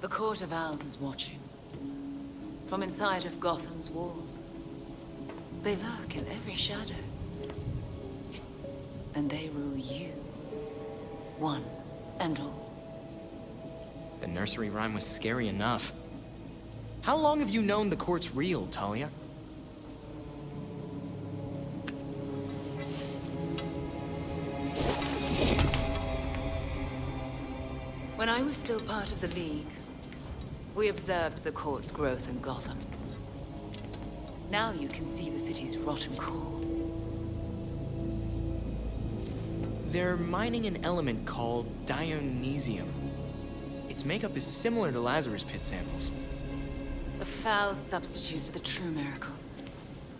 The Court of Owls is watching. From inside of Gotham's walls. They lurk in every shadow. And they rule you. One and all. The nursery rhyme was scary enough. How long have you known the court's real, Talia? When I was still part of the League, we observed the court's growth in Gotham. Now you can see the city's rotten core. They're mining an element called Dionysium. Its makeup is similar to Lazarus Pit samples. A foul substitute for the true miracle.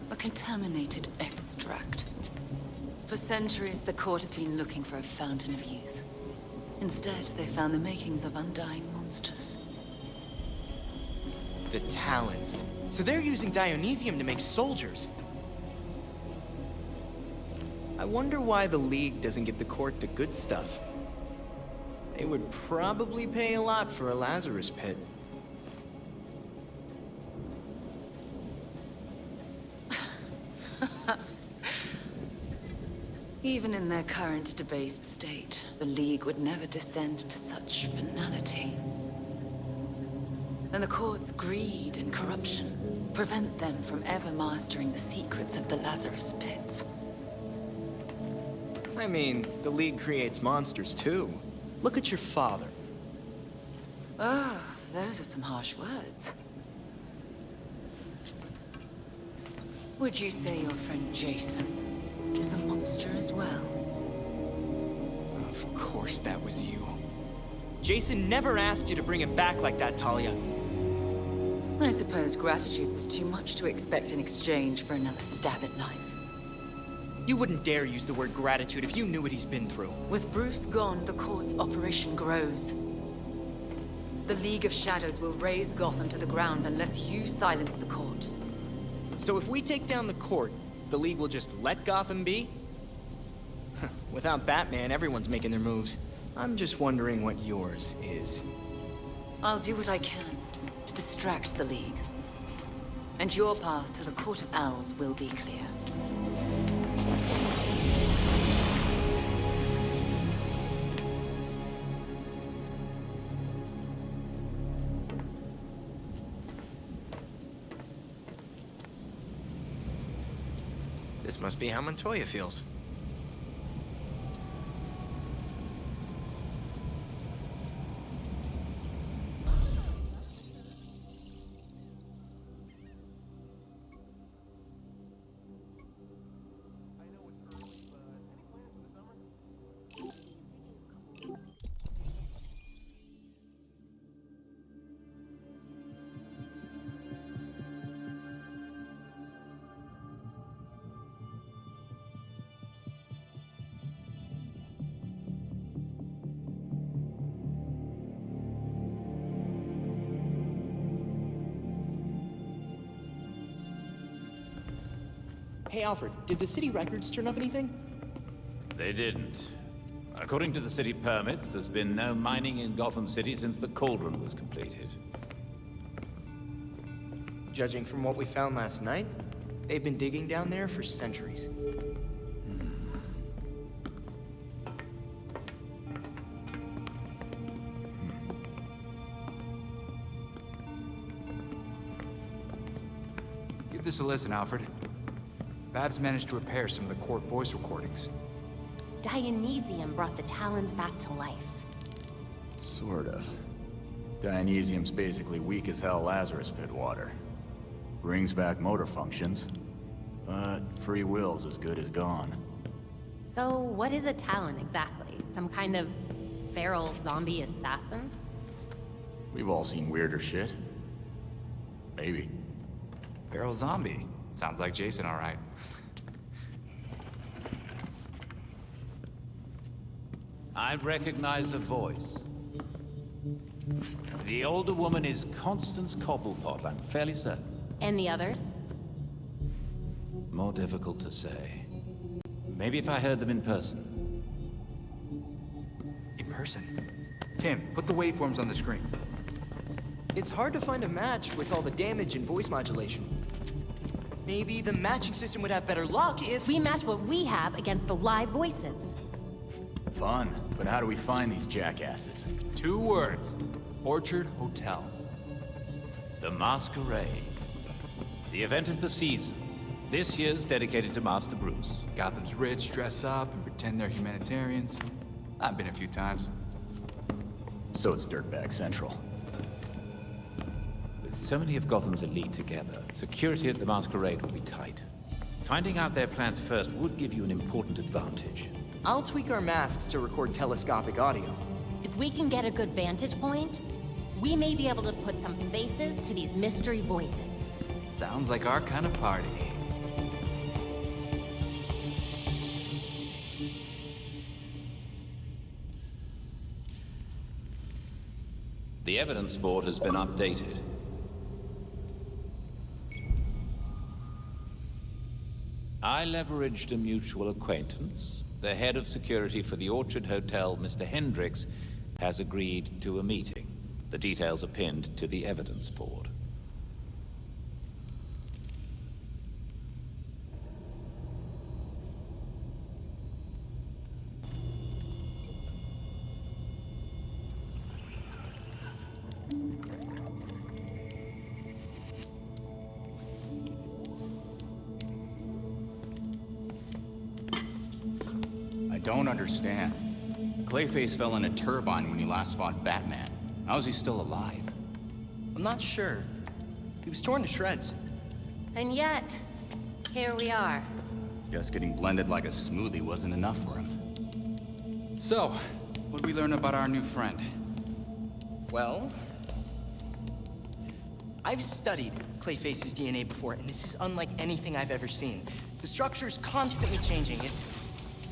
A contaminated extract. For centuries, the court has been looking for a fountain of youth. Instead, they found the makings of undying monsters. The Talons. So they're using Dionysium to make soldiers. I wonder why the League doesn't give the court the good stuff. They would probably pay a lot for a Lazarus Pit. Even in their current debased state, the League would never descend to such banality. And the court's greed and corruption prevent them from ever mastering the secrets of the Lazarus Pits. I mean, the League creates monsters too. Look at your father. Oh, those are some harsh words. Would you say your friend Jason is a monster as well? Of course that was you. Jason never asked you to bring him back like that, Talia. I suppose gratitude was too much to expect in exchange for another stab at life. You wouldn't dare use the word gratitude if you knew what he's been through. With Bruce gone, the court's operation grows. The League of Shadows will raze Gotham to the ground unless you silence the court. So if we take down the court, the League will just let Gotham be? Without Batman, everyone's making their moves. I'm just wondering what yours is. I'll do what I can to distract the League. And your path to the Court of Owls will be clear. This must be how Montoya feels. Hey, Alfred, did the city records turn up anything? They didn't. According to the city permits, there's been no mining in Gotham City since the Cauldron was completed. Judging from what we found last night, they've been digging down there for centuries. Give this a listen, Alfred. Babs managed to repair some of the court voice recordings. Dionysium brought the Talons back to life. Sort of. Dionysium's basically weak as hell Lazarus Pit water. Brings back motor functions, but free will's as good as gone. So, what is a Talon exactly? Some kind of feral zombie assassin? We've all seen weirder shit. Maybe. Feral zombie. Sounds like Jason, all right. I recognize a voice. The older woman is Constance Cobblepot, I'm fairly certain. And the others? More difficult to say. Maybe if I heard them in person. In person. Tim, put the waveforms on the screen. It's hard to find a match with all the damage and voice modulation. Maybe the matching system would have better luck if... We match what we have against the live voices. Fun, but how do we find these jackasses? 2 words. Orchard Hotel. The Masquerade. The event of the season. This year's dedicated to Master Bruce. Gotham's rich dress up and pretend they're humanitarians. I've been a few times. So it's Dirtbag Central. With so many of Gotham's elite together, security at the Masquerade will be tight. Finding out their plans first would give you an important advantage. I'll tweak our masks to record telescopic audio. If we can get a good vantage point, we may be able to put some faces to these mystery voices. Sounds like our kind of party. The evidence board has been updated. I leveraged a mutual acquaintance. The head of security for the Orchard Hotel, Mr. Hendricks, has agreed to a meeting. The details are pinned to the evidence board. I don't understand. Clayface fell in a turbine when he last fought Batman. How's he still alive? I'm not sure. He was torn to shreds. And yet, here we are. Guess getting blended like a smoothie wasn't enough for him. So, what'd we learn about our new friend? Well... I've studied Clayface's DNA before, and this is unlike anything I've ever seen. The structure's constantly changing.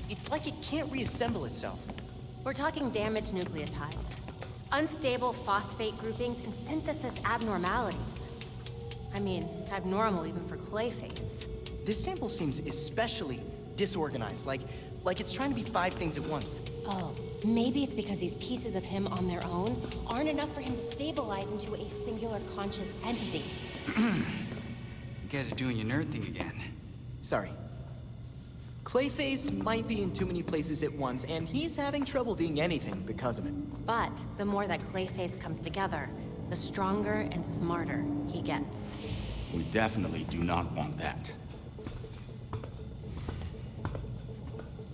It's like it can't reassemble itself. We're talking damaged nucleotides, unstable phosphate groupings, and synthesis abnormalities. I mean, abnormal even for Clayface. This sample seems especially disorganized, like it's trying to be 5 things at once. Oh, maybe it's because these pieces of him on their own aren't enough for him to stabilize into a singular conscious entity. You guys are doing your nerd thing again. Sorry. Clayface might be in too many places at once, and he's having trouble being anything because of it. But the more that Clayface comes together, the stronger and smarter he gets. We definitely do not want that.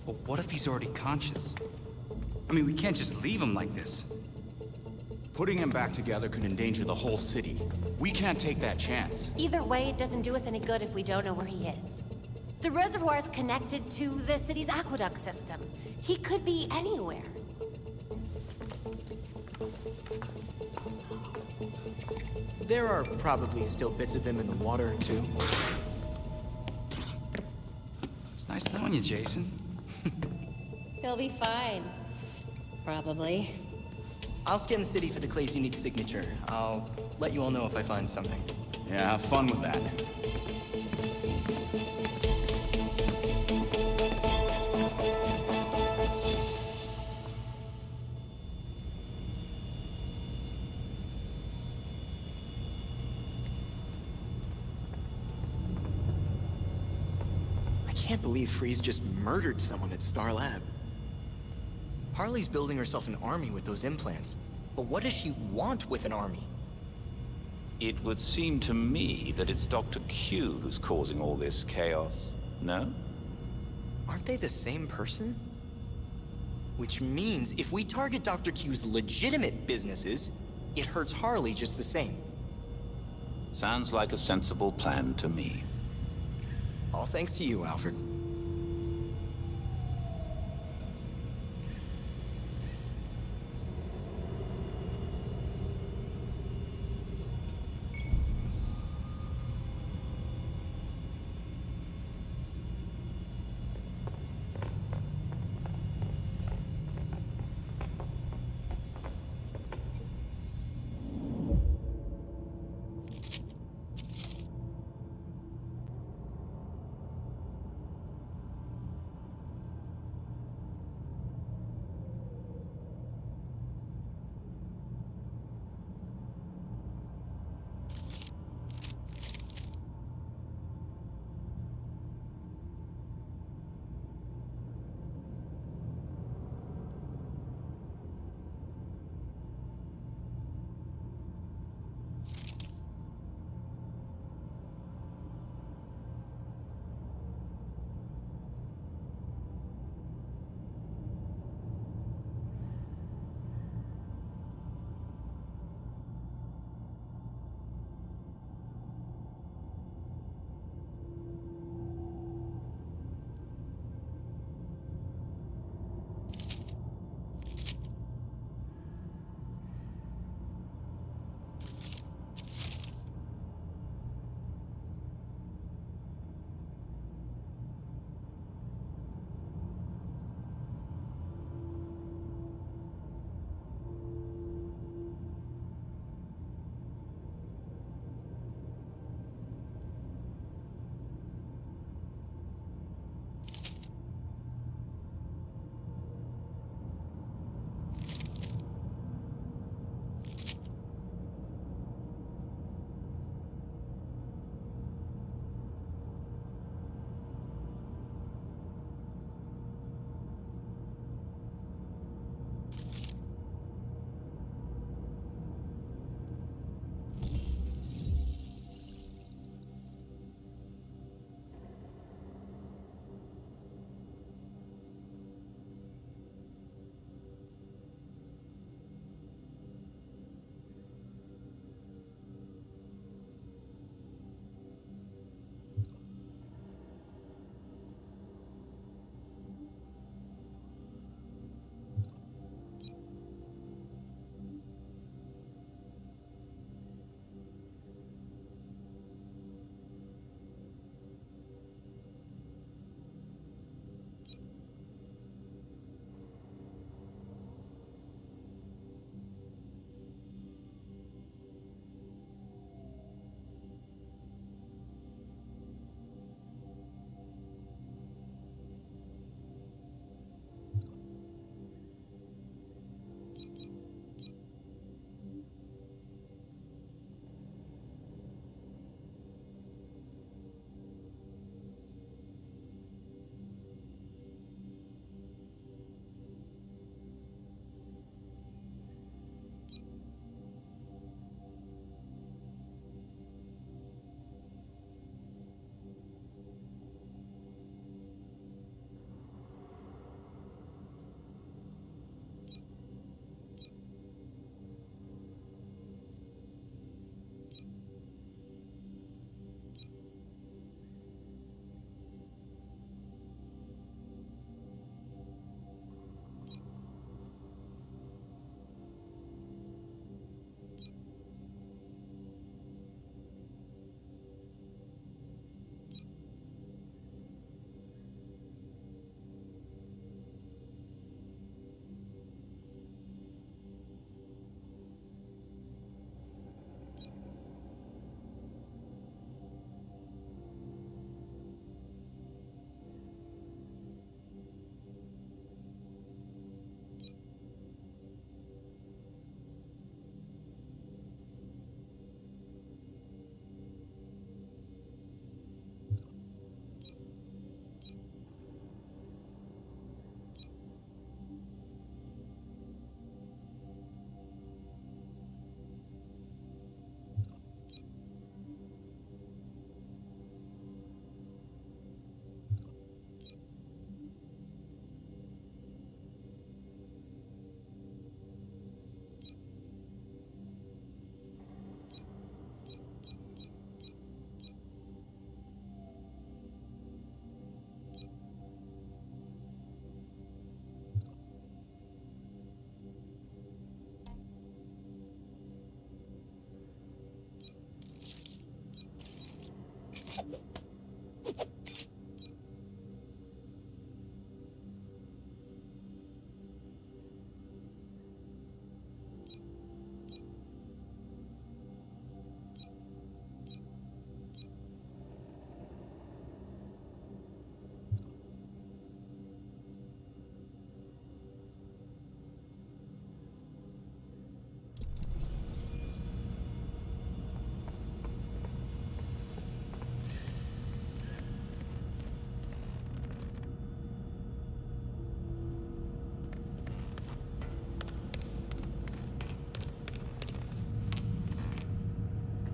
But what if he's already conscious? I mean, we can't just leave him like this. Putting him back together could endanger the whole city. We can't take that chance. Either way, it doesn't do us any good if we don't know where he is. The reservoir is connected to the city's aqueduct system. He could be anywhere. There are probably still bits of him in the water, too. It's nice knowing you, Jason. He'll be fine. Probably. I'll scan the city for the Clay's unique signature. I'll let you all know if I find something. Yeah, have fun with that. I can't believe Freeze just murdered someone at Star Lab. Harley's building herself an army with those implants. But what does she want with an army? It would seem to me that it's Dr. Q who's causing all this chaos. No? Aren't they the same person? Which means if we target Dr. Q's legitimate businesses, it hurts Harley just the same. Sounds like a sensible plan to me. All thanks to you, Alfred.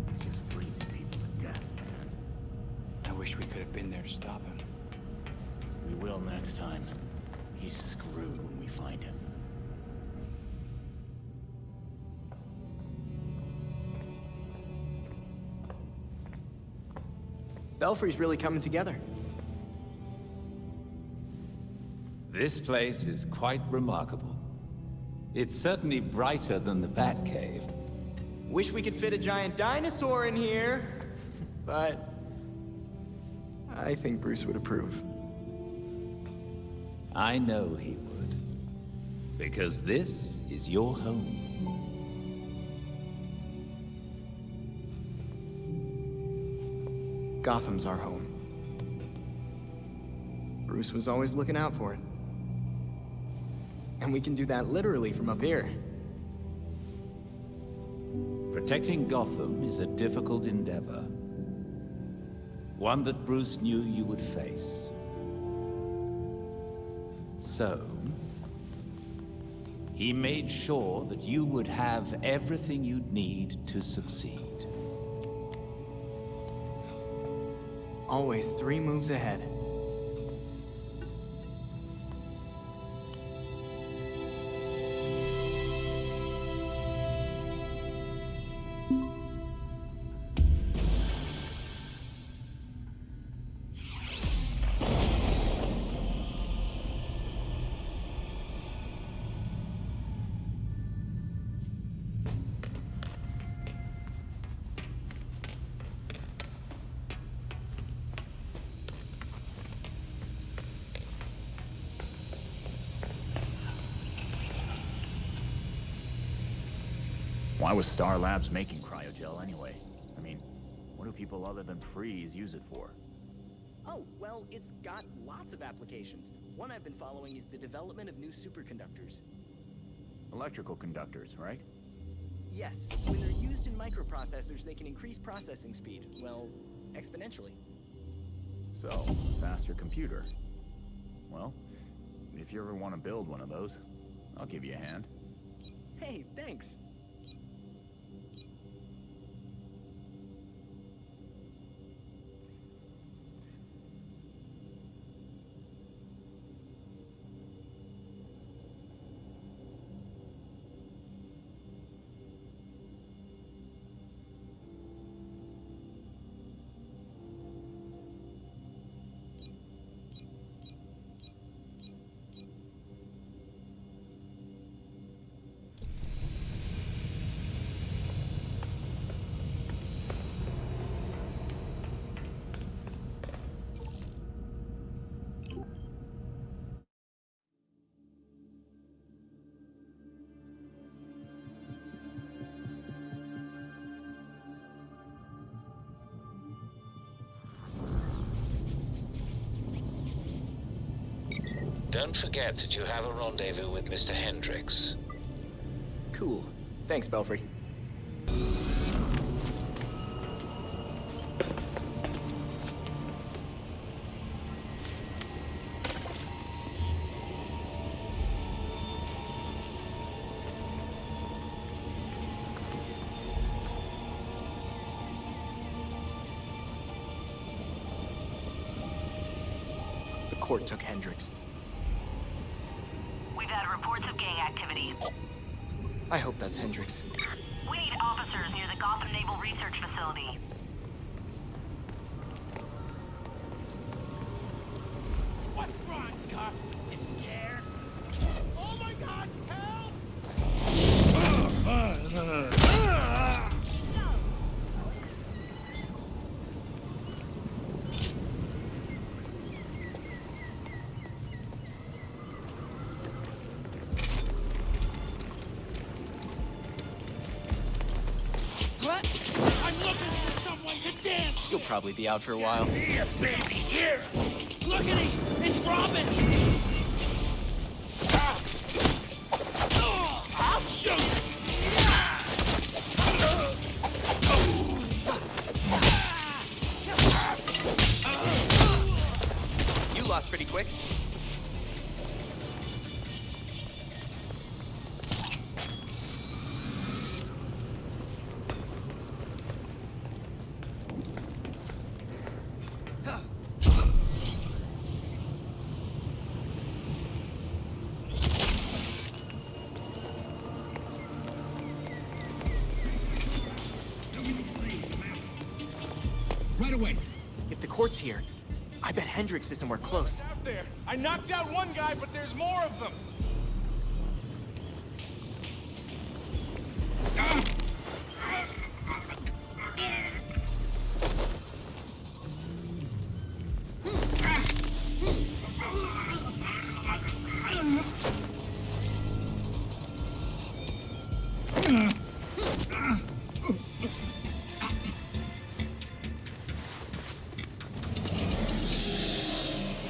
He's just freezing people to death, man. I wish we could have been there to stop him. We will next time. He's screwed when we find him. Belfry's really coming together. This place is quite remarkable. It's certainly brighter than the Batcave. Wish we could fit a giant dinosaur in here, but I think Bruce would approve. I know he would. Because this is your home. Gotham's our home. Bruce was always looking out for it. And we can do that literally from up here. Protecting Gotham is a difficult endeavor. One that Bruce knew you would face. So, he made sure that you would have everything you'd need to succeed. Always 3 moves ahead. Why was Star Labs making cryogel anyway? I mean, what do people other than Freeze use it for? Oh, well, it's got lots of applications. One I've been following is the development of new superconductors. Electrical conductors, right? Yes, when they're used in microprocessors, they can increase processing speed, well, exponentially. So, faster computer. Well, if you ever want to build one of those, I'll give you a hand. Hey, thanks. Don't forget that you have a rendezvous with Mr. Hendricks. Cool. Thanks, Belfry. The court took Hendricks. We've had reports of gang activity. I hope that's Hendricks. We need officers near the Gotham Naval Research Facility. What's wrong, cop? You scared? Oh my God, help! You'll probably be out for a while. Here, baby, here! Look at him! It's Robin! I'll show you! You lost pretty quick. Right away. If the court's here, I bet Hendricks is somewhere close. Out there. I knocked out one guy, but there's more of them.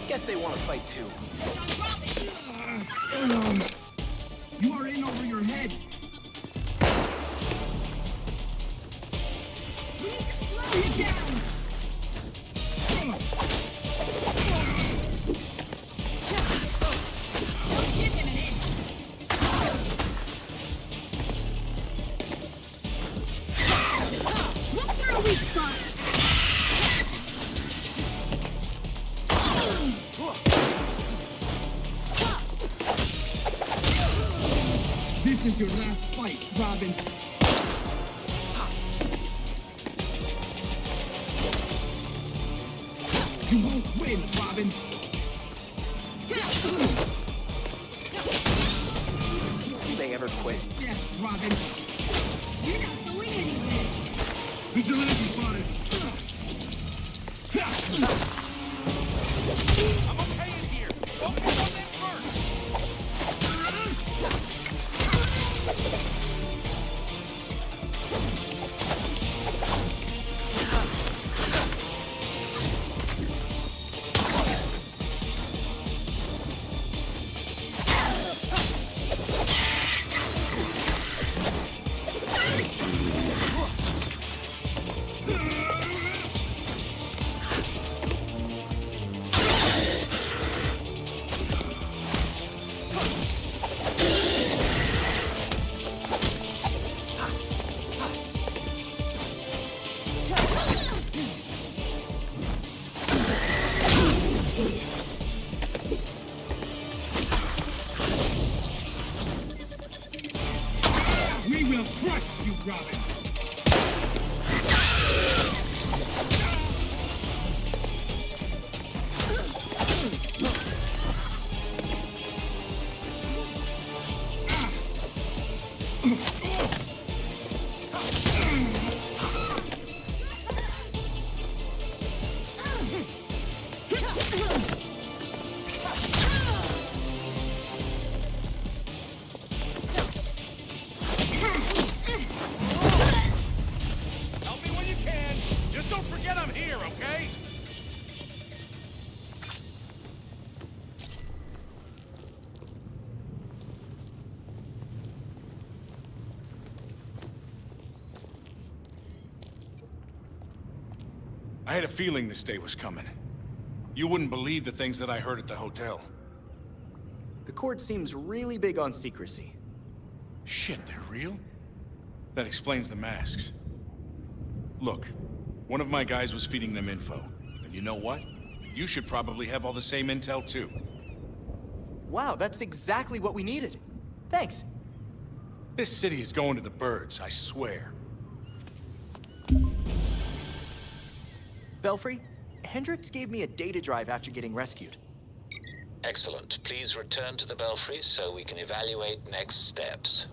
Guess they want to fight too. You are in over your head. We need to slow you down. Don't give him an inch. Look for a weak spot. This is your last fight, Robin. You won't win, Robin. Do they ever quit? Yes, Robin. You're not doing anything. Vigilante spotted. I'm okay in here. Focus on them first. We will crush you, Robin. Help me when you can. Just don't forget I'm here, okay? I had a feeling this day was coming. You wouldn't believe the things that I heard at the hotel. The court seems really big on secrecy. Shit, they're real? That explains the masks. Look, one of my guys was feeding them info. And you know what? You should probably have all the same intel too. Wow, that's exactly what we needed. Thanks. This city is going to the birds, I swear. Belfry, Hendricks gave me a data drive after getting rescued. Excellent. Please return to the Belfry so we can evaluate next steps.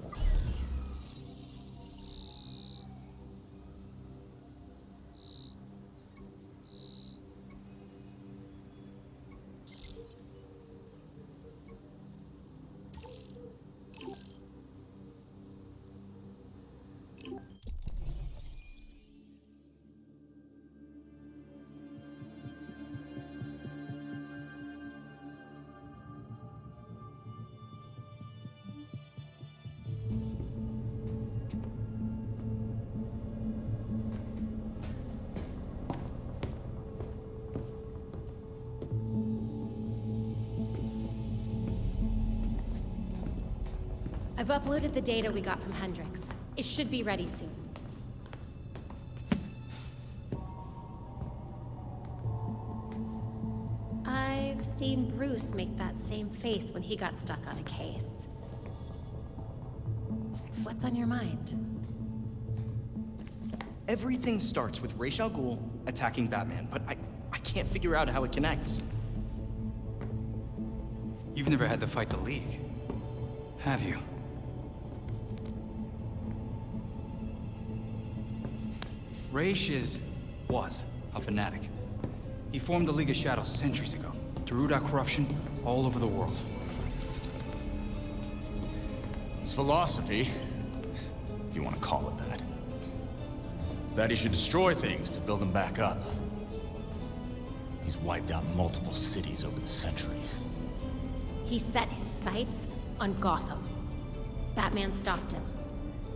I've uploaded the data we got from Hendricks. It should be ready soon. I've seen Bruce make that same face when he got stuck on a case. What's on your mind? Everything starts with Ra's al Ghul attacking Batman, but I can't figure out how it connects. You've never had to fight the League, have you? Ra's was a fanatic. He formed the League of Shadows centuries ago to root out corruption all over the world. His philosophy, if you want to call it that, is that he should destroy things to build them back up. He's wiped out multiple cities over the centuries. He set his sights on Gotham. Batman stopped him.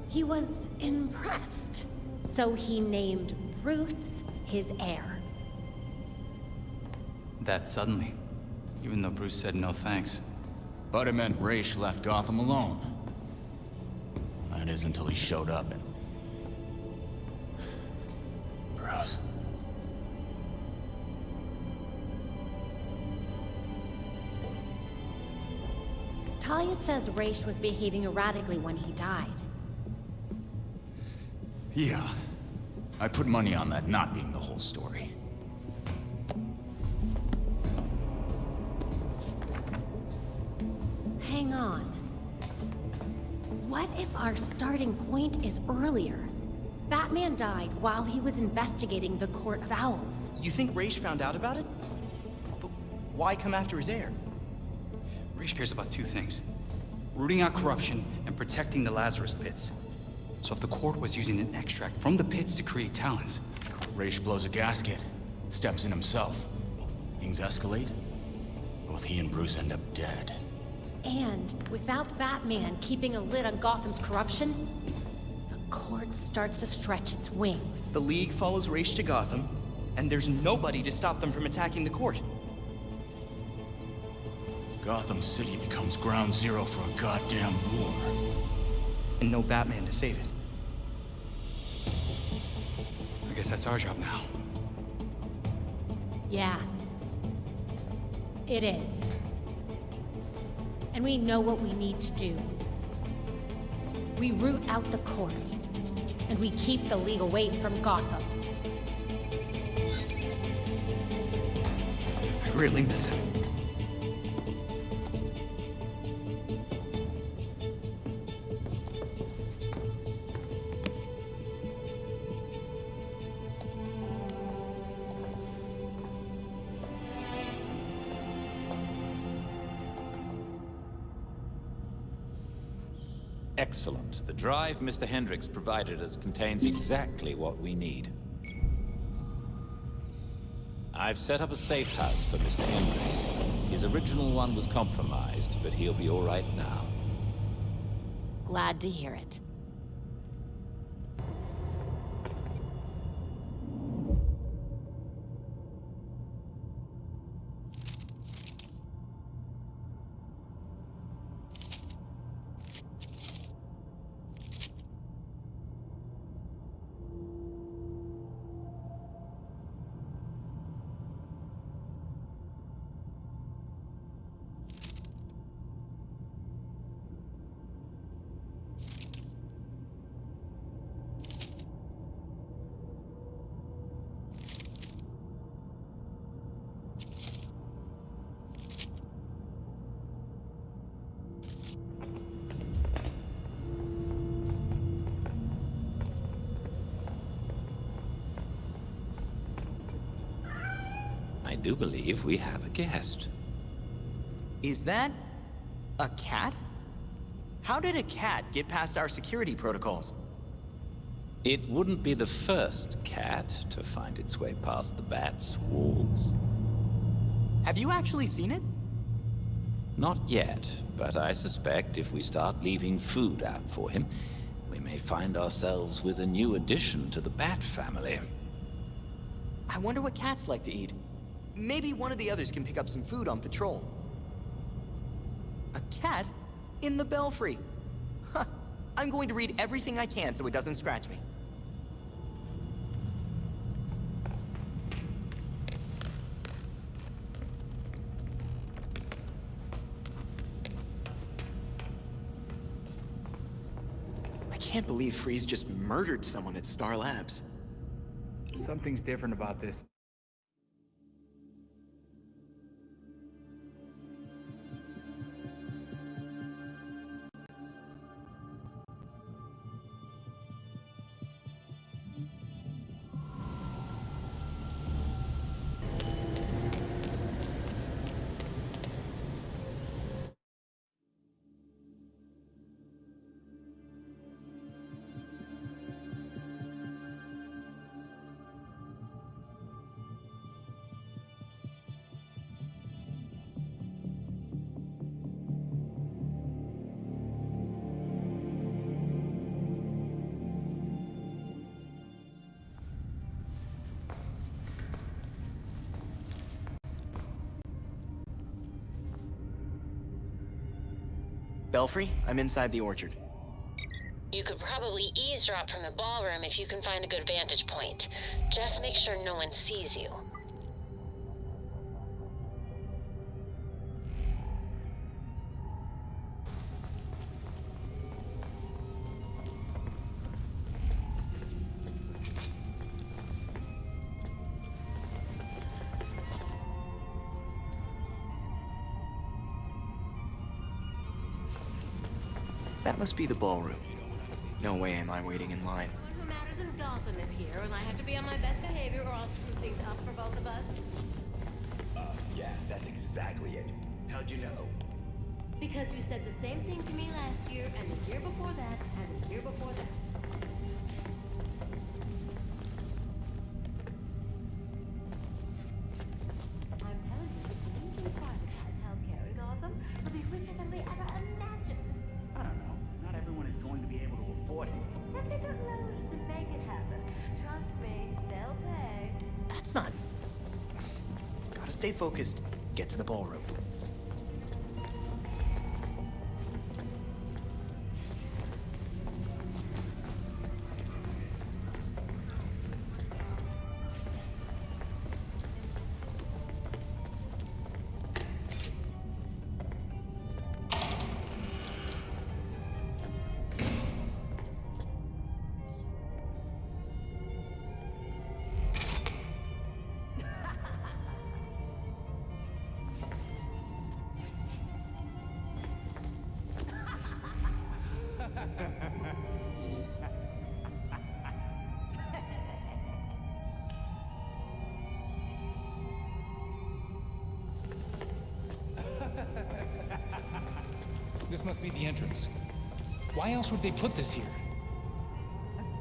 He was impressed, so he named Bruce his heir. That suddenly, even though Bruce said no thanks. But it meant Ra's left Gotham alone. That is until he showed up and... Bruce. Talia says Ra's was behaving erratically when he died. Yeah. I put money on that not being the whole story. Hang on. What if our starting point is earlier? Batman died while he was investigating the Court of Owls. You think Ra's found out about it? But why come after his heir? Ra's cares about two things: rooting out corruption and protecting the Lazarus Pits. So if the court was using an extract from the pits to create talents... Ra's blows a gasket, steps in himself. Things escalate. Both he and Bruce end up dead. And without Batman keeping a lid on Gotham's corruption, the court starts to stretch its wings. The League follows Ra's to Gotham, and there's nobody to stop them from attacking the court. Gotham City becomes ground zero for a goddamn war. And no Batman to save it. I guess that's our job now. Yeah. It is. And we know what we need to do. We root out the court, and we keep the League away from Gotham. I really miss him. Excellent. The drive Mr. Hendricks provided us contains exactly what we need. I've set up a safe house for Mr. Hendricks. His original one was compromised, but he'll be all right now. Glad to hear it. I do believe we have a guest. Is that a cat? How did a cat get past our security protocols? It wouldn't be the first cat to find its way past the Bat's walls. Have you actually seen it? Not yet, but I suspect if we start leaving food out for him, we may find ourselves with a new addition to the Bat family. I wonder what cats like to eat. Maybe one of the others can pick up some food on patrol. A cat in the Belfry. I'm going to read everything I can so it doesn't scratch me. I can't believe Freeze just murdered someone at Star Labs. Something's different about this. Belfry, I'm inside the orchard. You could probably eavesdrop from the ballroom if you can find a good vantage point. Just make sure no one sees you. That must be the ballroom. No way am I waiting in line. Who matters in Gotham is here, and I have to be on my best behavior or I'll screw things up for both of us. Yeah, that's exactly it. How'd you know? Because you said the same thing to me last year, and the year before that, and the year before that. I'm telling you, if we can privatize healthcare in Gotham, it'll be richer than we ever imagined. I don't know. Not everyone is going to be able to afford it. But they got loans to make it happen. Trust me, they'll pay. That's not... Gotta stay focused. Get to the ballroom. This must be the entrance. Why else would they put this here?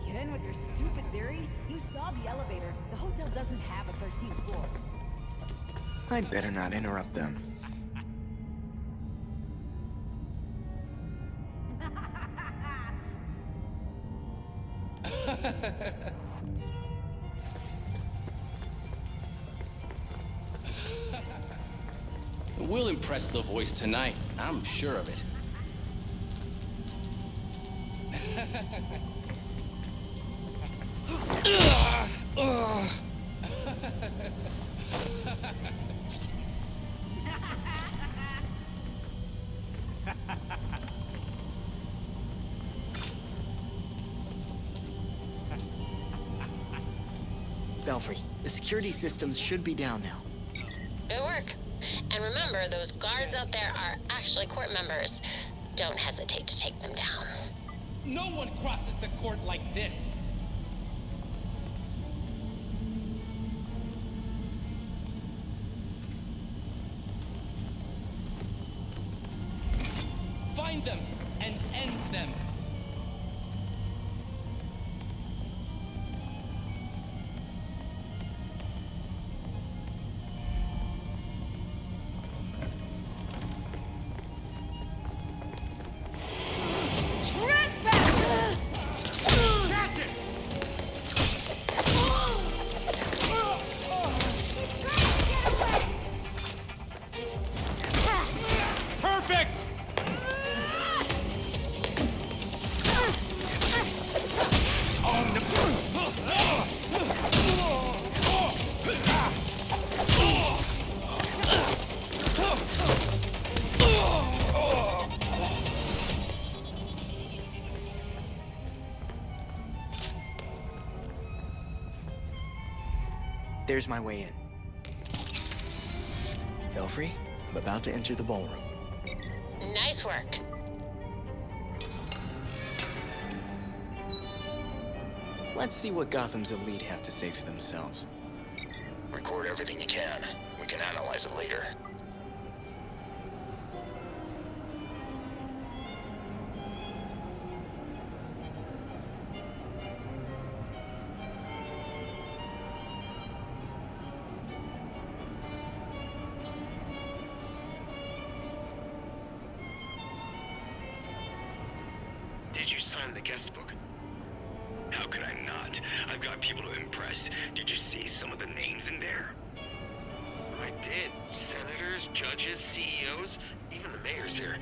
Again with your stupid theory? You saw the elevator. The hotel doesn't have a 13th floor. I'd better not interrupt them. We'll impress the voice tonight. I'm sure of it. Belfry, the security systems should be down now. Good work. And remember, those guards out there are actually court members. Don't hesitate to take them down. No one crosses the court like this. Find them and end them. there's my way in. Belfry, I'm about to enter the ballroom. Nice work. Let's see what Gotham's elite have to say for themselves. Record everything you can. We can analyze it later. Did you sign the guest book? How could I not? I've got people to impress. Did you see some of the names in there? I did. Senators, judges, CEOs, even the mayor's here.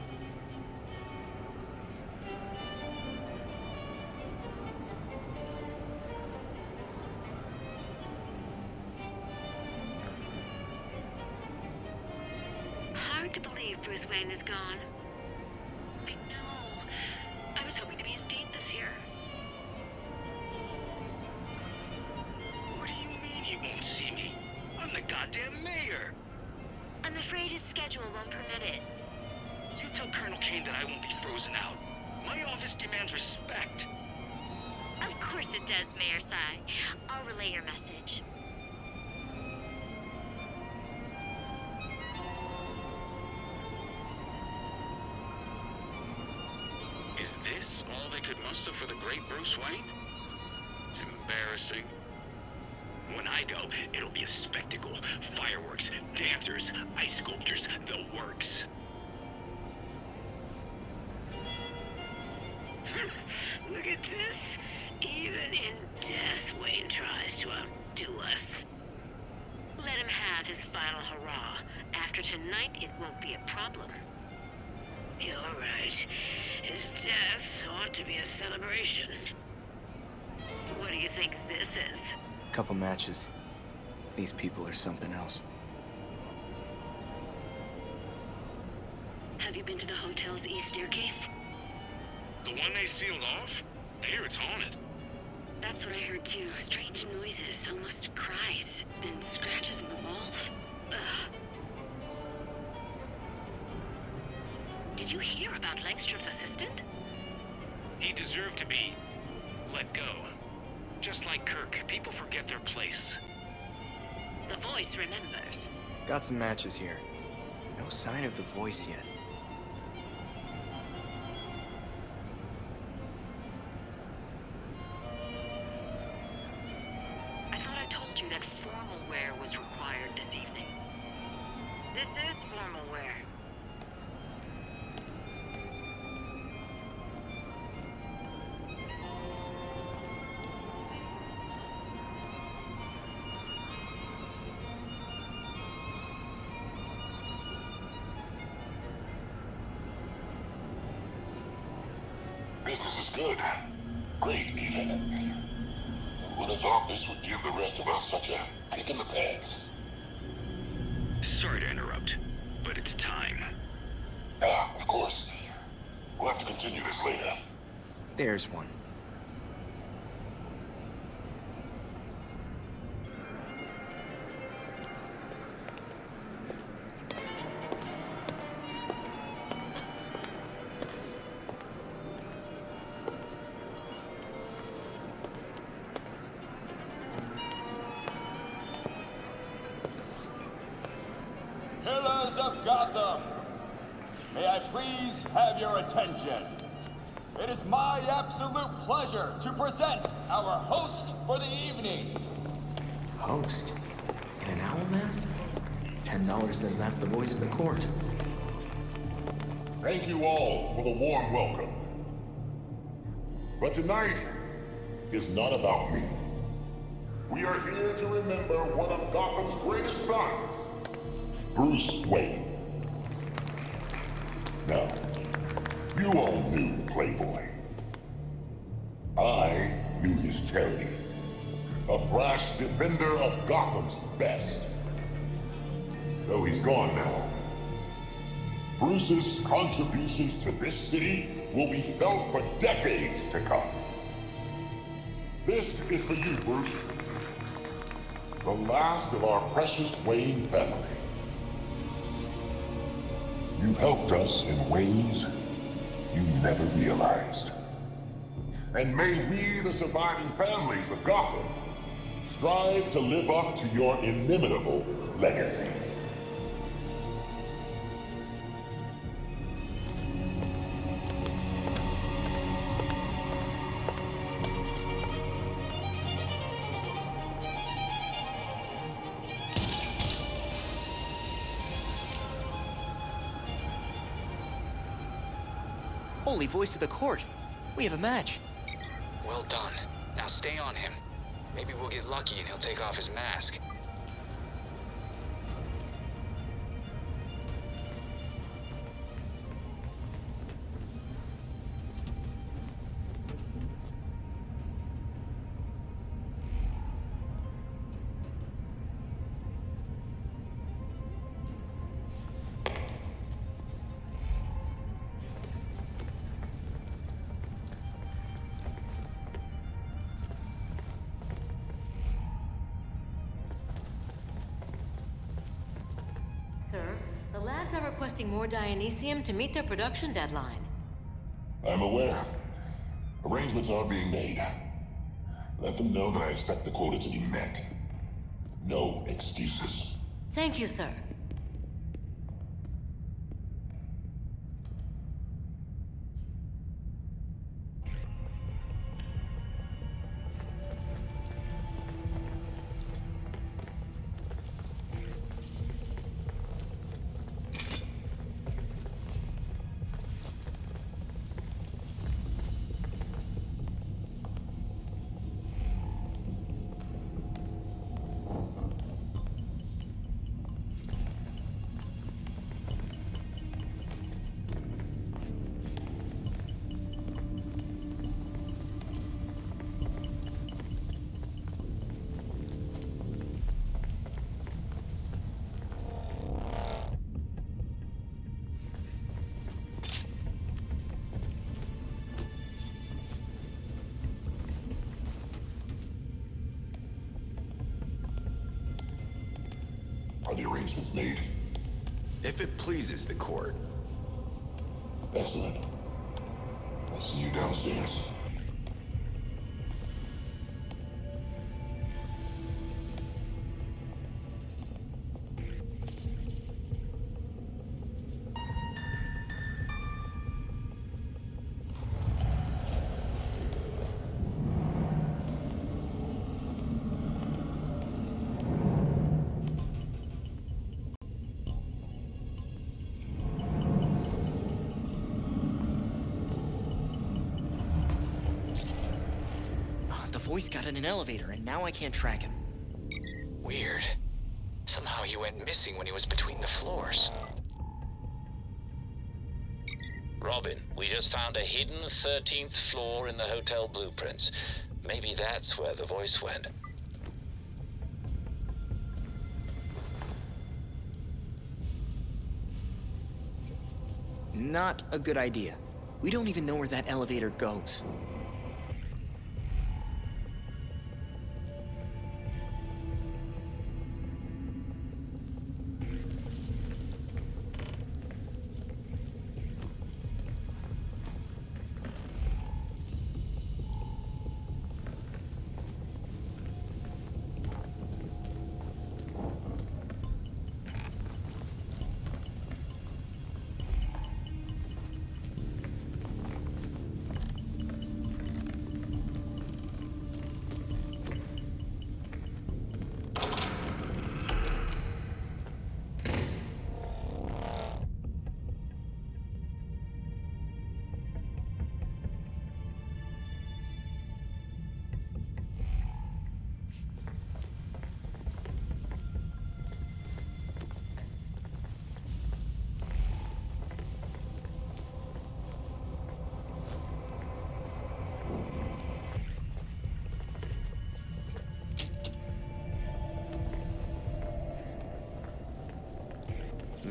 Hard to believe Bruce Wayne is gone. I know. I was hoping to be his date this year. What do you mean you won't see me? I'm the goddamn mayor. I'm afraid his schedule won't permit it. You tell Colonel Kane that I won't be frozen out. My office demands respect. Of course it does, Mayor Sai. I'll relay your message. Is this all they could muster for the great Bruce Wayne? It's embarrassing. When I go, it'll be a spectacle. Fireworks, dancers, ice sculptures, the works. Look at this. Even in death, Wayne tries to outdo us. Let him have his final hurrah. After tonight, it won't be a problem. You're right. His death ought to be a celebration. What do you think this is? Couple matches. These people are something else. Have you been to the hotel's east staircase? The one they sealed off? I hear it's haunted. That's what I heard too. Strange noises, almost cries, and scratches in the walls. Ugh. Did you hear about Langstrom's assistant? He deserved to be let go. Just like Kirk, people forget their place. The voice remembers. Got some matches here. No sign of the voice yet. I thought I told you that formal wear was required this evening. This is formal wear. Business is good. Great, even. Would have thought this would give the rest of us such a kick in the pants. Sorry to interrupt, but it's time. Ah, of course. We'll have to continue this later. There's one. Pillars of Gotham, may I please have your attention? It is my absolute pleasure to present our host for the evening. Host? In an owl mask? $10 says that's the voice of the court. Thank you all for the warm welcome. But tonight is not about me. We are here to remember one of Gotham's greatest sons, Bruce Wayne. Now, you all knew Playboy. I knew his charity. A brash defender of Gotham's best. Though he's gone now, Bruce's contributions to this city will be felt for decades to come. This is for you, Bruce. The last of our precious Wayne family. You've helped us in ways you never realized. And may we, the surviving families of Gotham, strive to live up to your inimitable legacy. Holy voice of the court. We have a match. Well done. Now stay on him. Maybe we'll get lucky and he'll take off his mask. Sir, the labs are requesting more Dionysium to meet their production deadline. I'm aware. Arrangements are being made. Let them know that I expect the quota to be met. No excuses. Thank you, sir. Are the arrangements made? If it pleases the court. Excellent. I'll see you downstairs. The voice got in an elevator, and now I can't track him. Weird. Somehow he went missing when he was between the floors. Robin, we just found a hidden 13th floor in the hotel blueprints. Maybe that's where the voice went. Not a good idea. We don't even know where that elevator goes.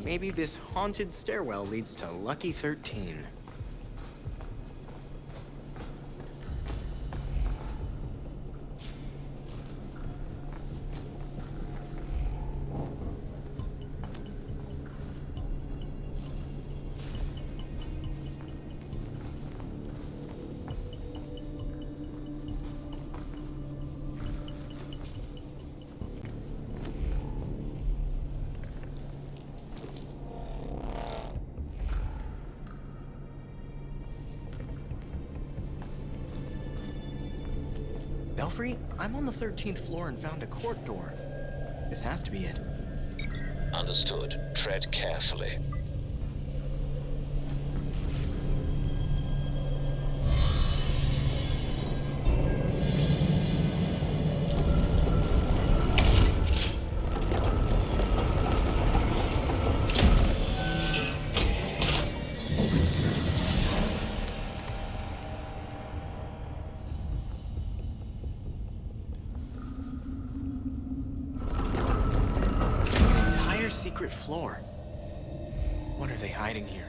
Maybe this haunted stairwell leads to Lucky 13. Belfry, I'm on the 13th floor and found a court door. This has to be it. Understood. Tread carefully. Secret floor. What are they hiding here?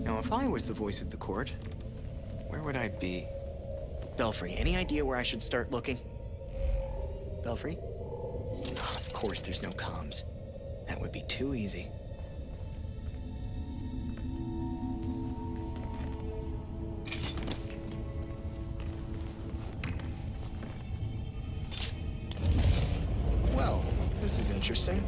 Now, if I was the voice of the court, where would I be? Belfry, any idea where I should start looking? Belfry? Oh, of course there's no comms. That would be too easy. Well, this is interesting.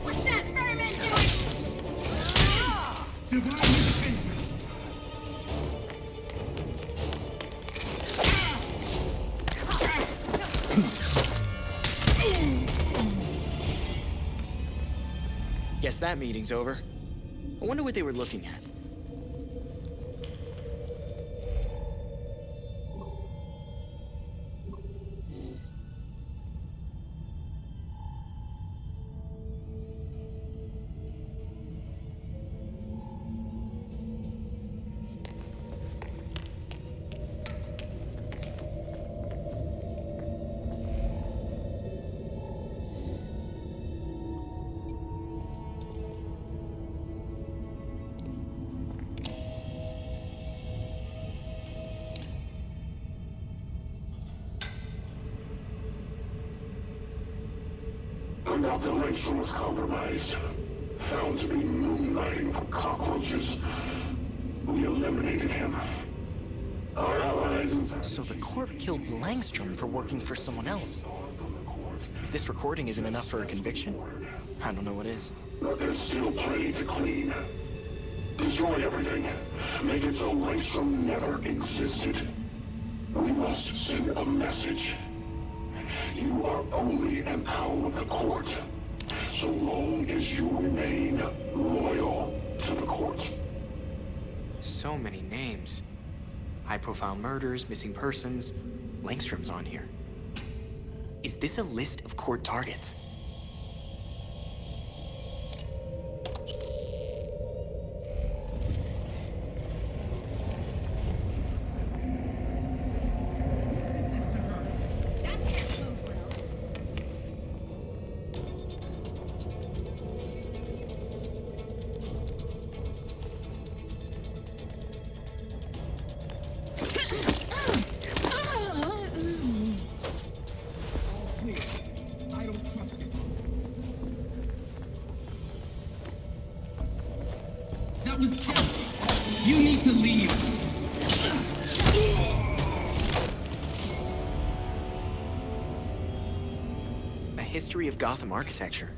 What's that vermin doing? Divine intervention. Guess that meeting's over. I wonder what they were looking at. Dr. Langstrom was compromised. Found to be moonlighting for cockroaches. We eliminated him. Our allies... So the court killed Langstrom for working for someone else. If this recording isn't enough for a conviction, I don't know what is. But there's still plenty to clean. Destroy everything. Make it so Langstrom never existed. We must send a message. You are only an owl of the court, so long as you remain loyal to the court. So many names. High-profile murders, missing persons. Langstrom's on here. Is this a list of court targets? That was just... You need to leave. A history of Gotham architecture.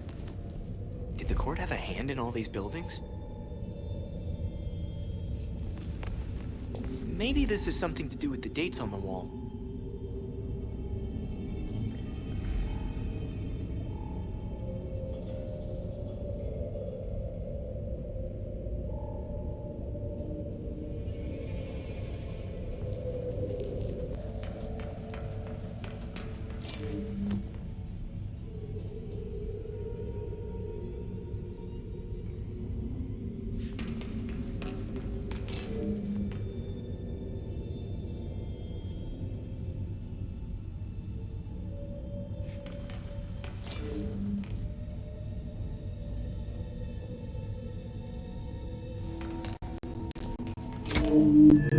Did the court have a hand in all these buildings? Maybe this is something to do with the dates on the wall.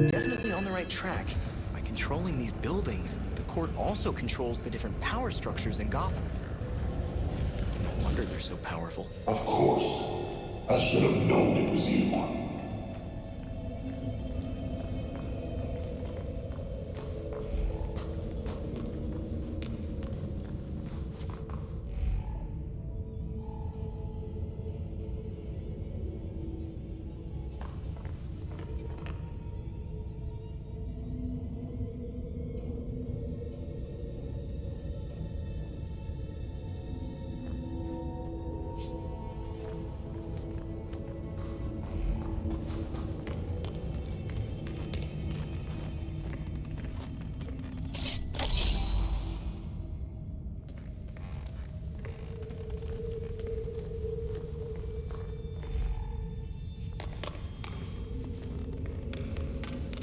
Definitely on the right track. By controlling these buildings, the court also controls the different power structures in Gotham. No wonder they're so powerful. Of course. I should have known it was you.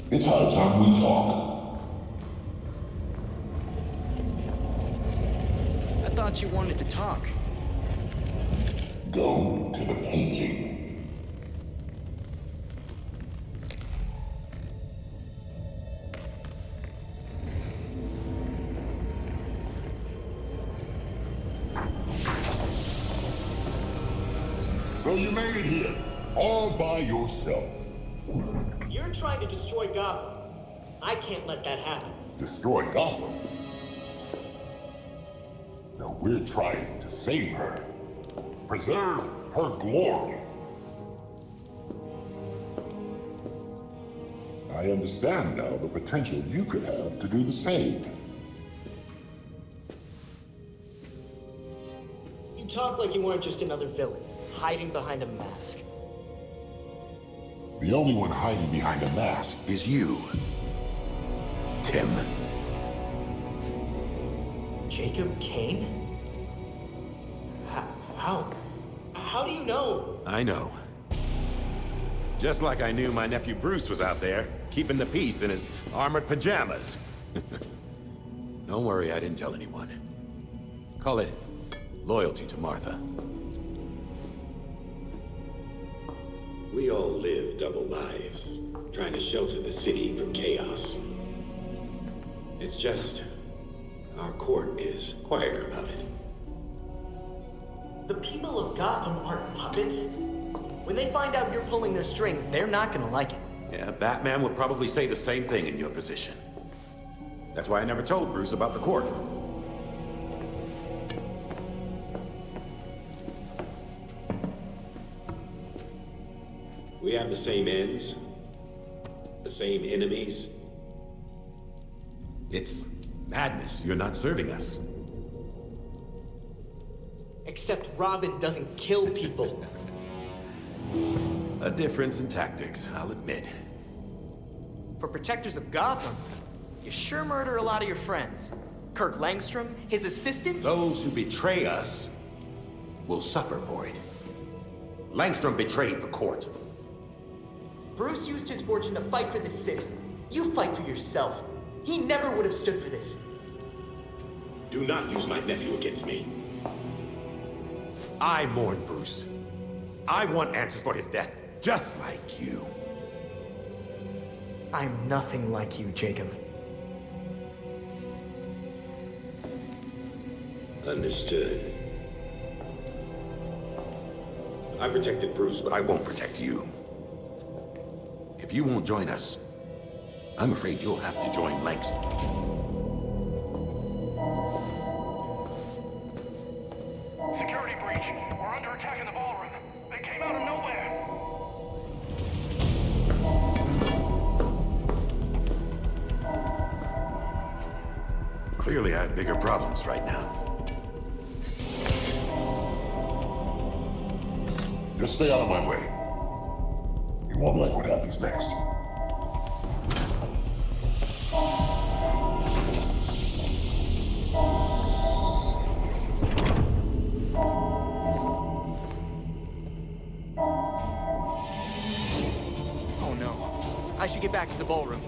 It's high time we talk. I thought you wanted to talk. Go to the painting. So you made it here, all by yourself. You're trying to destroy Gotham. I can't let that happen. Destroy Gotham? No, we're trying to save her. Preserve her glory. I understand now the potential you could have to do the same. You talk like you weren't just another villain, hiding behind a mask. The only one hiding behind a mask is you, Tim. Jacob Kane? How? How do you know? I know. Just like I knew my nephew Bruce was out there, keeping the peace in his armored pajamas. Don't worry, I didn't tell anyone. Call it loyalty to Martha. We all live double lives, trying to shelter the city from chaos. It's just, our court is quieter about it. The people of Gotham aren't puppets. When they find out you're pulling their strings, they're not gonna like it. Yeah, Batman would probably say the same thing in your position. That's why I never told Bruce about the court. We have the same ends, the same enemies. It's madness. You're not serving us. Except Robin doesn't kill people. A difference in tactics, I'll admit. For protectors of Gotham, you sure murder a lot of your friends. Kurt Langstrom, his assistant? Those who betray us will suffer for it. Langstrom betrayed the court. Bruce used his fortune to fight for this city. You fight for yourself. He never would have stood for this. Do not use my nephew against me. I mourn Bruce. I want answers for his death, just like you. I'm nothing like you, Jacob. Understood. I protected Bruce, but I won't Protect you. you won't join us, I'm afraid you'll have to join Langston. Security breach. We're under attack in the ballroom. They came out of nowhere. Clearly, I have bigger problems right now. Just stay out of my way. You won't like what happens next. Oh no. I should get back to the ballroom.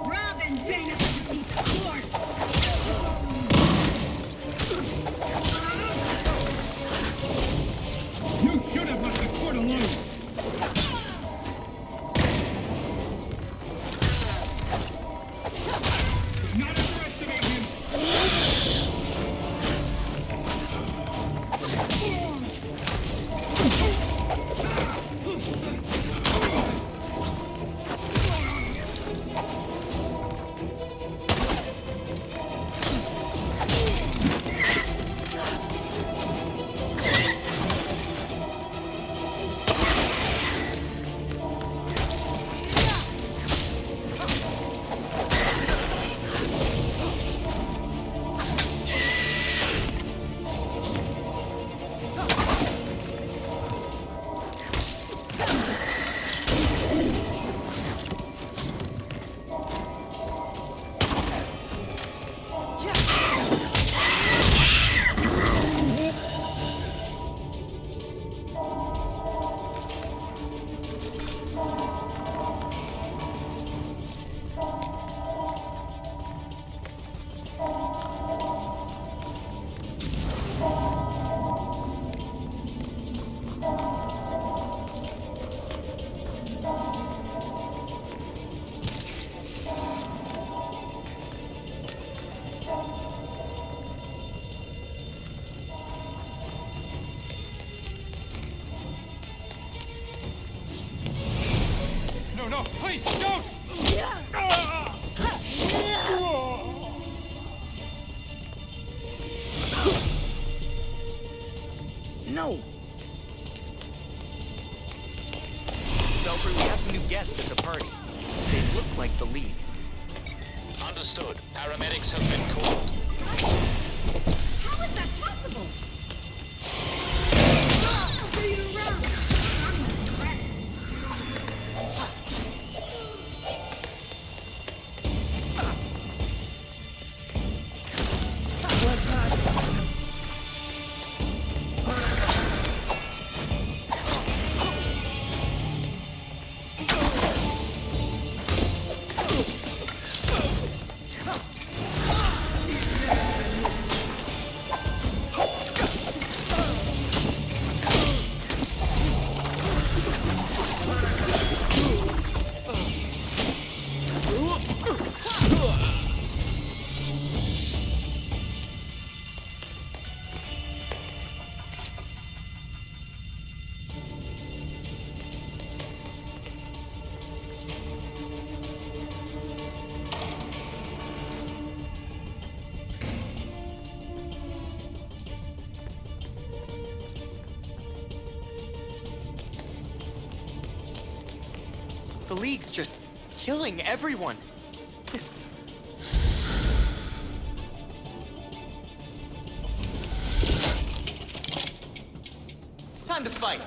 Robin, bang up to keep the court! You should have left the court alone. Do not underestimate him. No, please, don't! No! Belfry, we have some new guests at the party. They look like the League. Understood. Paramedics have been called. How is that possible? The League's just killing everyone. This... Time to fight.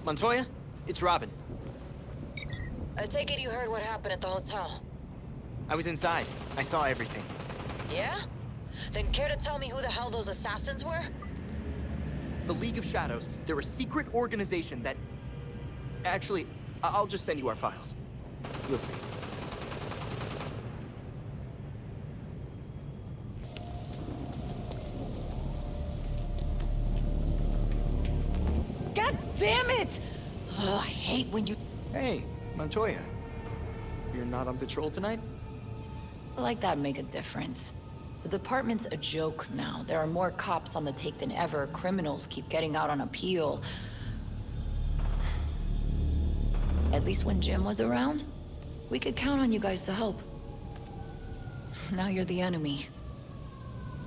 Montoya, it's Robin. I take it you heard what happened at the hotel. I was inside. I saw everything. Yeah? Then care to tell me who the hell those assassins were? The League of Shadows, they're a secret organization that... Actually, I'll just send you our files. You'll see. God damn it! Oh, I hate when you... Hey, Montoya. You're not on patrol tonight? Like that make a difference. The department's a joke now. There are more cops on the take than ever. Criminals keep getting out on appeal. At least when Jim was around, we could count on you guys to help. Now you're the enemy.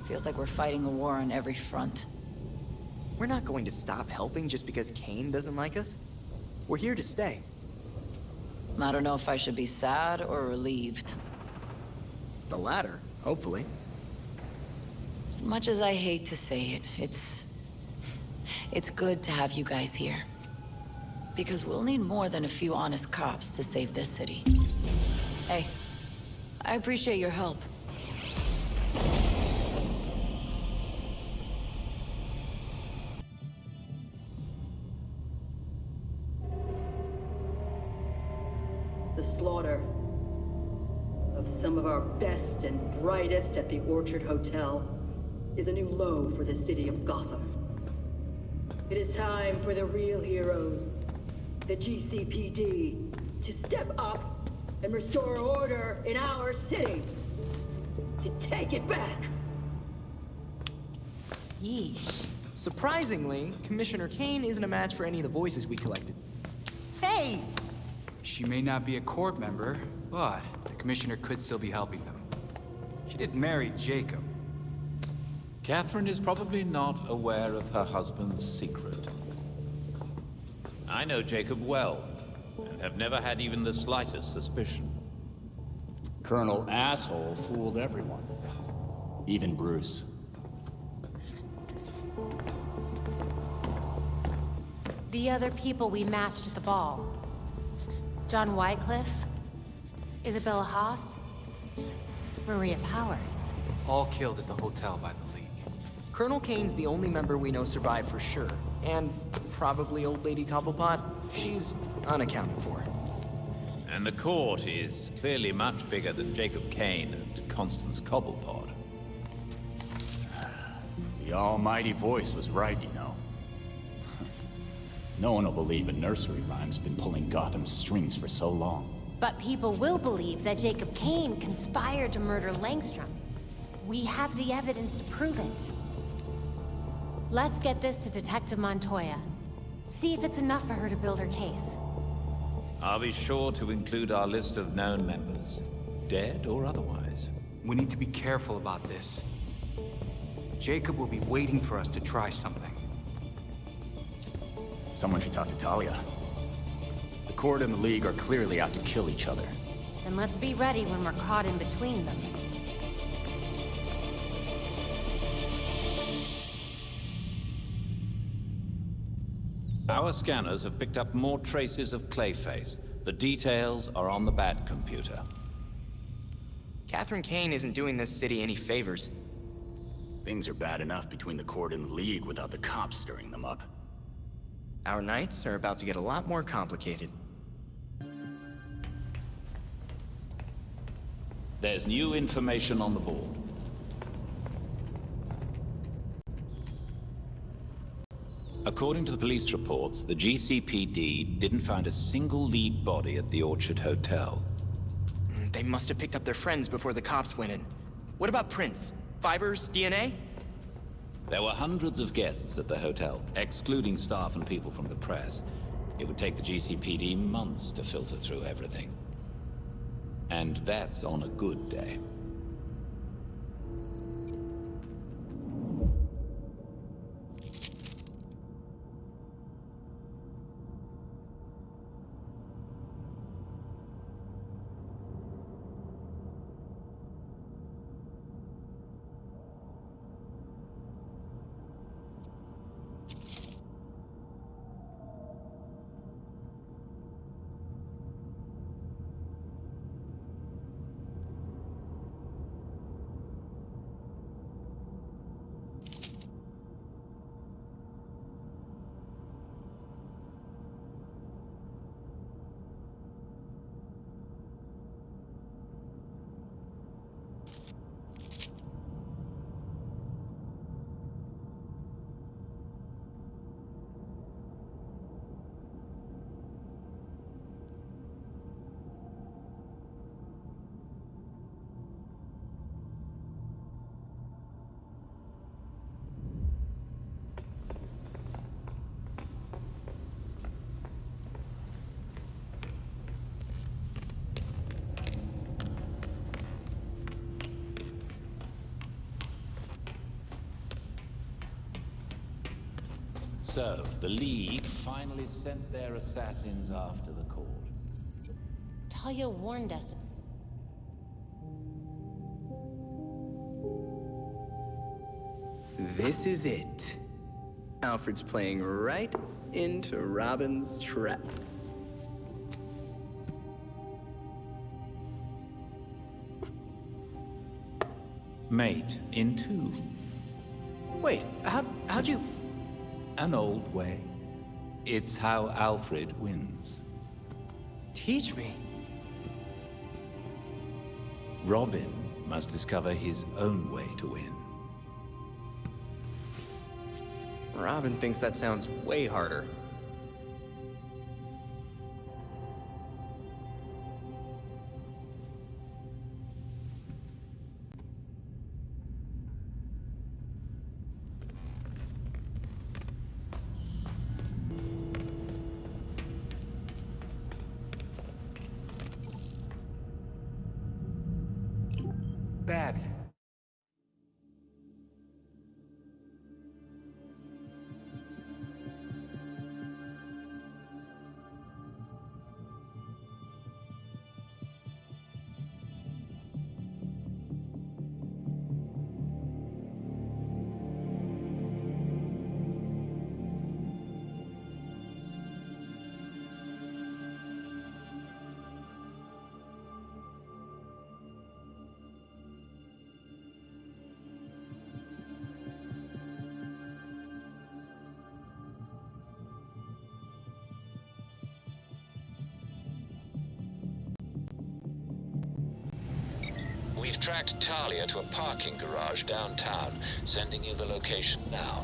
Feels like we're fighting a war on every front. We're not going to stop helping just because Kane doesn't like us. We're here to stay. I don't know if I should be sad or relieved. The latter, hopefully. As much as I hate to say it, it's good to have you guys here. Because we'll need more than a few honest cops to save this city. Hey, I appreciate your help. The slaughter of some of our best and brightest at the Orchard Hotel is a new low for the city of Gotham. It is time for the real heroes, the GCPD, to step up and restore order in our city. To take it back. Yeesh. Surprisingly, Commissioner Kane isn't a match for any of the voices we collected. Hey! She may not be a court member, but the commissioner could still be helping them. She did marry Jacob. Catherine is probably not aware of her husband's secret. I know Jacob well, and have never had even the slightest suspicion. Colonel Asshole fooled everyone. Even Bruce. The other people we matched at the ball. John Wycliffe, Isabella Haas, Maria Powers. All killed at the hotel by the League. Colonel Kane's the only member we know survived for sure. And probably Old Lady Cobblepot. She's unaccounted for. And the court is clearly much bigger than Jacob Kane and Constance Cobblepot. The almighty voice was right, you know. No one will believe a nursery rhyme's been pulling Gotham's strings for so long. But people will believe that Jacob Kane conspired to murder Langstrom. We have the evidence to prove it. Let's get this to Detective Montoya. See if it's enough for her to build her case. I'll be sure to include our list of known members, dead or otherwise. We need to be careful about this. Jacob will be waiting for us to try something. Someone should talk to Talia. The Court and the League are clearly out to kill each other. And let's be ready when we're caught in between them. Our scanners have picked up more traces of Clayface. The details are on the Bat computer. Catherine Kane isn't doing this city any favors. Things are bad enough between the Court and the League without the cops stirring them up. Our nights are about to get a lot more complicated. There's new information on the board. According to the police reports, the GCPD didn't find a single lead body at the Orchard Hotel. They must have picked up their friends before the cops went in. What about prints? Fibers? DNA? There were hundreds of guests at the hotel, excluding staff and people from the press. It would take the GCPD months to filter through everything. And that's on a good day. So, the League finally sent their assassins after the court. Talia warned us. This is it. Alfred's playing right into Robin's trap. Mate in two. Wait, how'd you... An old way. It's how Alfred wins. Teach me. Robin must discover his own way to win. Robin thinks that sounds way harder. Babs. We've tracked Talia to a parking garage downtown, sending you the location now.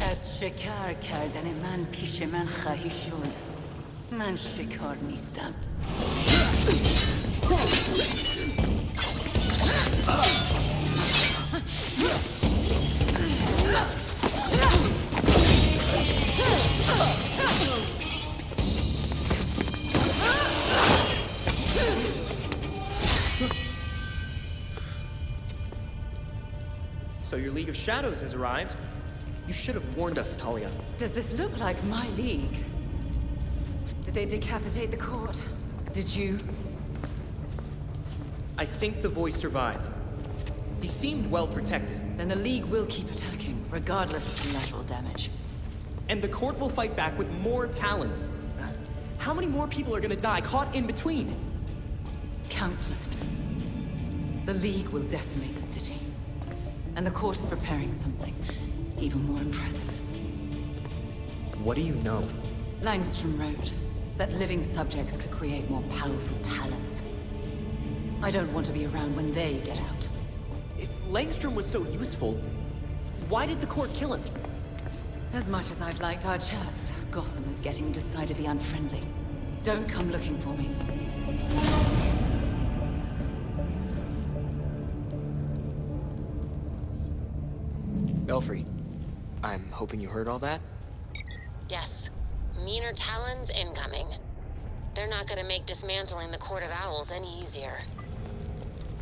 از شکار کردن من پیش من خواهی شد. من شکار نیستم. So your League of Shadows has arrived? You should have warned us, Talia. Does this look like my league? Did they decapitate the court? Did you? I think the voice survived. He seemed well protected. Then the League will keep attacking, regardless of collateral damage. And the court will fight back with more talons. How many more people are gonna die caught in between? Countless. The League will decimate the city. And the court is preparing something even more impressive. What do you know? Langstrom wrote that living subjects could create more powerful talents. I don't want to be around when they get out. If Langstrom was so useful, why did the court kill him? As much as I've liked our chats, Gotham is getting decidedly unfriendly. Don't come looking for me. Belfry, I'm hoping you heard all that? Yes. Meaner talons incoming. They're not gonna make dismantling the Court of Owls any easier.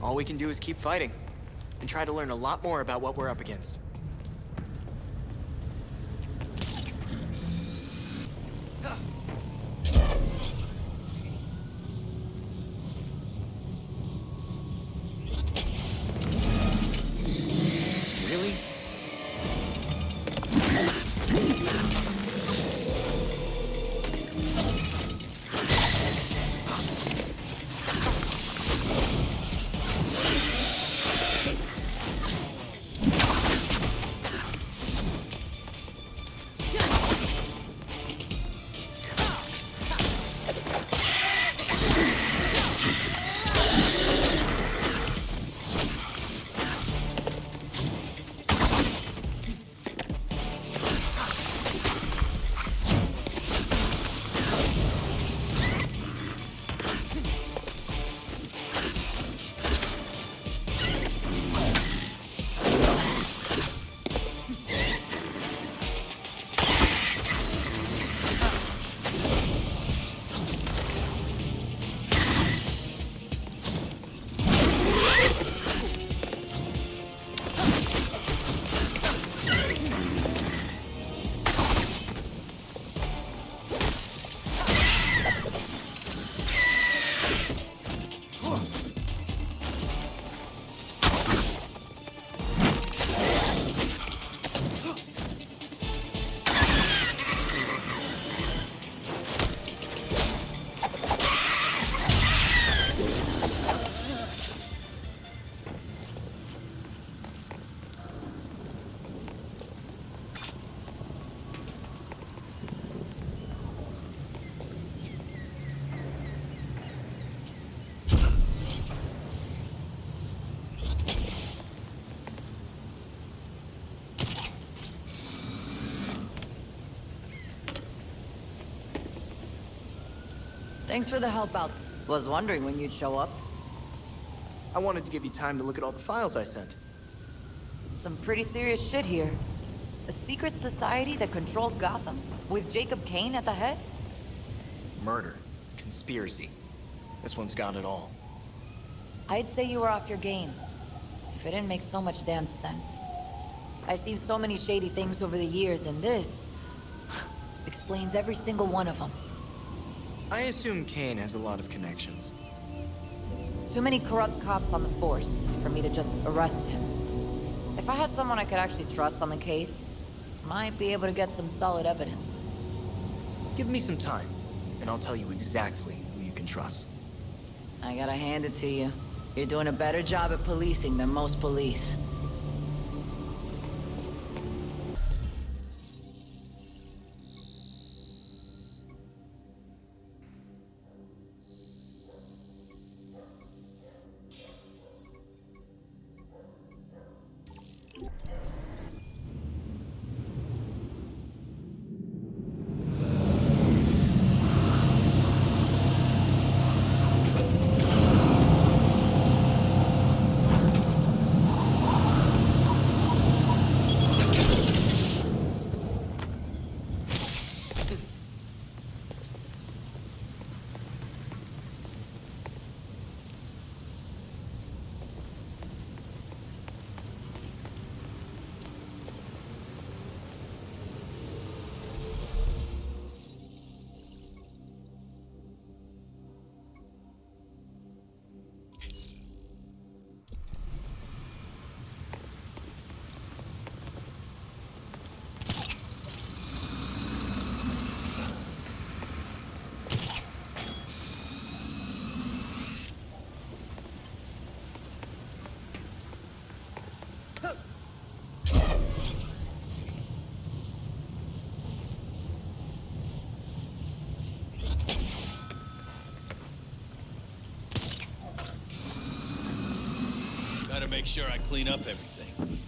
All we can do is keep fighting, and try to learn a lot more about what we're up against. Really? Thanks for the help out. Was wondering when you'd show up. I wanted to give you time to look at all the files I sent. Some pretty serious shit here. A secret society that controls Gotham, with Jacob Kane at the head? Murder. Conspiracy. This one's got it all. I'd say you were off your game. If it didn't make so much damn sense. I've seen so many shady things over the years, and this explains every single one of them. I assume Kane has a lot of connections. Too many corrupt cops on the force for me to just arrest him. If I had someone I could actually trust on the case, might be able to get some solid evidence. Give me some time, and I'll tell you exactly who you can trust. I gotta hand it to you. You're doing a better job at policing than most police. Gotta make sure I clean up everything.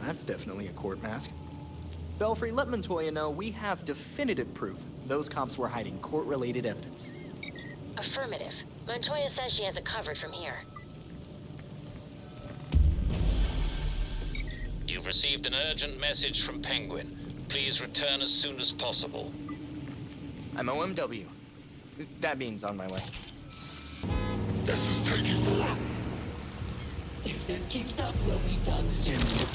That's definitely a court mask. Belfry, let Montoya know we have definitive proof those cops were hiding court-related evidence. Affirmative. Montoya says she has it covered from here. You've received an urgent message from Penguin. Please return as soon as possible. I'm OMW. That means on my way. This is taking long. If this keeps up, we'll be done soon.